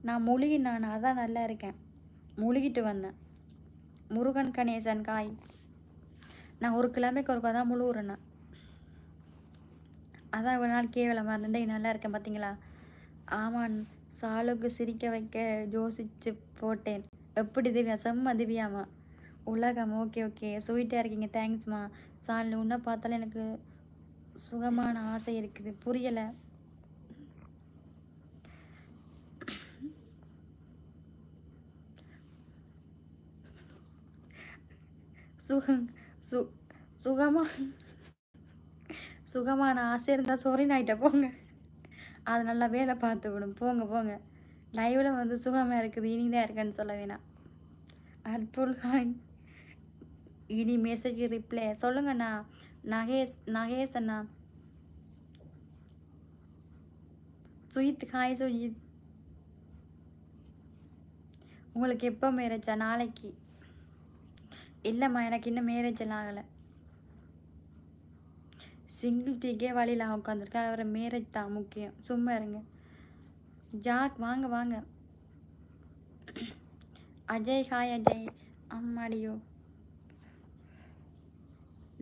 நான் முழுகினான், அதான் நல்லா இருக்கேன். முழுகிட்டு வந்தேன். முருகன் கணேசன் காய். நான் ஒரு கிழமைக்கு ஒருக்கா தான் முழுகுறேன் நான். அதான் இவ்வளோ நாள் கேவலமாக இருந்தேன், நல்லா இருக்கேன் பார்த்தீங்களா? ஆமாம், சாலுக்கு சிரிக்க வைக்க யோசிச்சு போட்டேன். எப்படி திவ்யா? செம்ம திவ்யாமா. உலகம் ஓகே ஓகே, ஸ்வீட்டாக இருக்கீங்க, தேங்க்ஸ்மா. சால் உன்னை பார்த்தாலும் எனக்கு சுகமான ஆசை இருக்குது. புரியலை. சுகம் சு சுகமா சுகமான ஆசை இருந்தால் சொரி நாயிட்ட போங்க. அது நல்லா வேலை பார்த்து விடும். போங்க போங்க. லைவில் வந்து சுகமாக இருக்குது, இனிதான் இருக்குன்னு சொல்ல வேணாம். அற்புல் ஹாய். இனி மெசேஜ் ரிப்ளை சொல்லுங்கண்ணா. நகேஷ் அண்ணா. சுயித் ஹாய் சுஜித். உங்களுக்கு எப்போ மேரேஜா? நாளைக்கு. இல்லைம்மா, எனக்கு இன்னும் மேரேஜ் எல்லாம் ஆகலை. சிங்கிள் டீக்கே வழியில் உட்காந்துருக்கேன். அவரை மேரேஜ் தான் முக்கியம். சும்மா இருங்க. ஜாக் வாங்க வாங்க. அஜய் ஹாய் அஜய். அம்மாடியோ.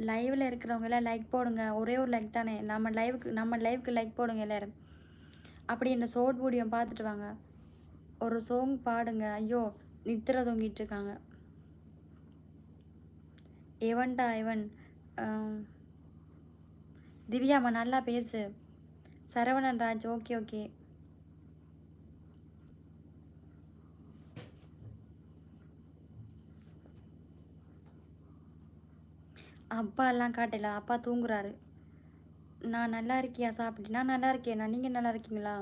லைவில் இருக்கிறவங்க எல்லாம் லைக் போடுங்க. ஒரே ஒரு லைக் தானே. நம்ம லைவுக்கு லைக் போடுங்க எல்லோரும். அப்படி இந்த ஷோர்ட் வீடியோ பார்த்துட்டு வாங்க. ஒரு சாங் பாடுங்க. ஐயோ, நித்திர தொங்கிட்டு இருக்காங்க. எவன்டா இவன்? திவ்யாம்மா நல்லா பேசு. Saravanan Raj okay okay. அப்பா எல்லாம் காட்டல, அப்பா தூங்குறாரு. நான் நல்லா இருக்கியா? சாப்பிட்டு நான் நல்லா இருக்கேன். நீங்கள் நல்லா இருக்கீங்களா?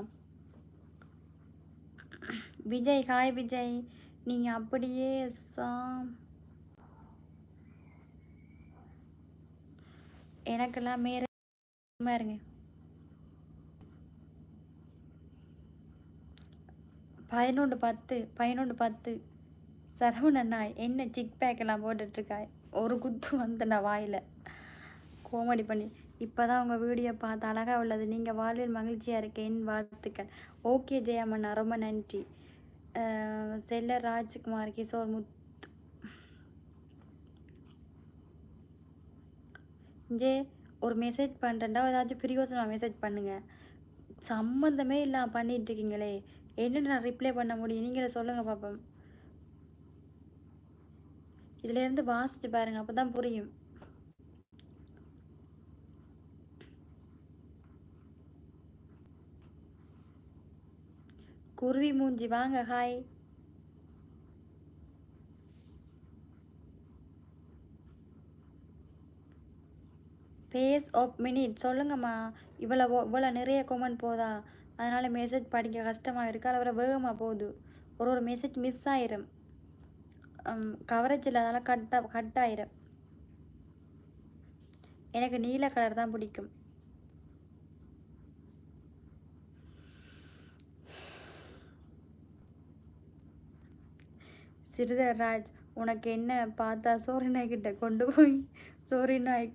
விஜய் ஹாய் விஜய். நீங்கள் அப்படியே எனக்கெல்லாம் மேரேஜ் இருங்க. 11:10 சரவணண்ணா என்ன சிக் பேக்கெல்லாம் போட்டுட்ருக்காய்? ஒரு குத்து வந்தண்ணா வாயில் கோமடி பண்ணி. இப்போ தான் உங்கள் வீடியோ பார்த்து அழகாக உள்ளது. நீங்கள் வாழ்வில் மகிழ்ச்சியாக இருக்கேன், வாழ்த்துக்கள். ஓகே ஜெயமண்ணா, ரொம்ப நன்றி. செல்ல ராஜ்குமார் கிஷோர் முத்து. இங்கே ஒரு மெசேஜ் பண்ணுறேன்டா, ஏதாச்சும் பிரியோசனமாக மெசேஜ் பண்ணுங்கள். சம்மந்தமே இல்லாமல் பண்ணிகிட்ருக்கீங்களே, என்னென்னு நான் ரிப்ளை பண்ண முடியும்? நீங்களே சொல்லுங்கள் பாப்போம். இதுலேருந்து வாசித்து பாருங்கள், அப்போ தான் புரியும். குருவி மூஞ்சி வாங்க ஹாய். பேஸ் ஆஃப் மினிட் சொல்லுங்கம்மா. இவ்வளோ நிறைய கமெண்ட் போதா? அதனால் மெசேஜ் படிக்க கஷ்டமாக இருக்குது. அதில் வேகமாக போகுது. ஒரு மெசேஜ் மிஸ் ஆயிரும். கவரேஜ் இல்லாதால கட் ஆயிரும். எனக்கு நீல கலர் தான் பிடிக்கும். சிறுதர் ராஜ், உனக்கு என்ன பார்த்தா சோரி நாய்கிட்ட கொண்டு போய் சோரி நாய்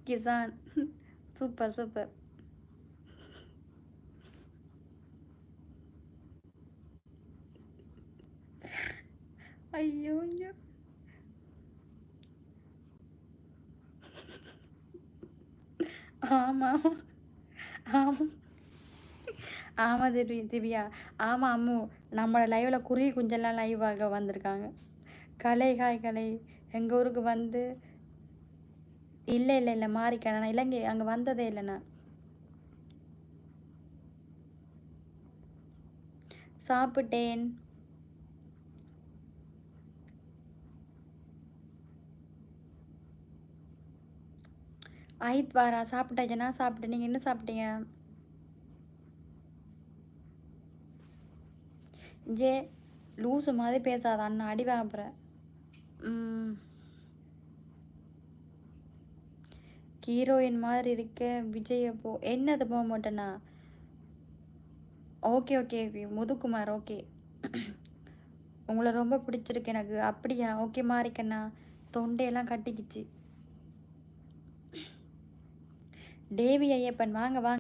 கிசான். Super super. ஐயோ ஐயோ. ஆமாம் ஆமாம் ஆமாம் திவ்யா. ஆமாம் அம்மு, நம்மளோட லைவில் குருவி குஞ்செல்லாம் லைவாக வந்திருக்காங்க. கலை ஹாய் கலை. எங்கள் ஊருக்கு வந்து இல்லை மாறிக்கேன். நான் இலங்கை அங்கே வந்ததே இல்லைண்ணா. சாப்பிட்டேன். ஆயித் வாரா. சாப்பிட்டாச்சுன்னா சாப்பிட்டேன். நீங்கள் என்ன சாப்பிட்டீங்க? இங்கே லூஸு மாதிரி பேசாத அண்ணா, அடி வாங்குறேன். ஹீரோயின் மாதிரி இருக்க விஜய என்னது போக மாட்டேண்ணா. Okay okay okay Muthukumar okay. உங்களை ரொம்ப பிடிச்சிருக்கு எனக்கு. அப்படியா? ஓகே மாறிக்கண்ணா. தொண்டையெல்லாம் கட்டிக்கிச்சு. தேவி ஐயப்பன் வாங்க வாங்க.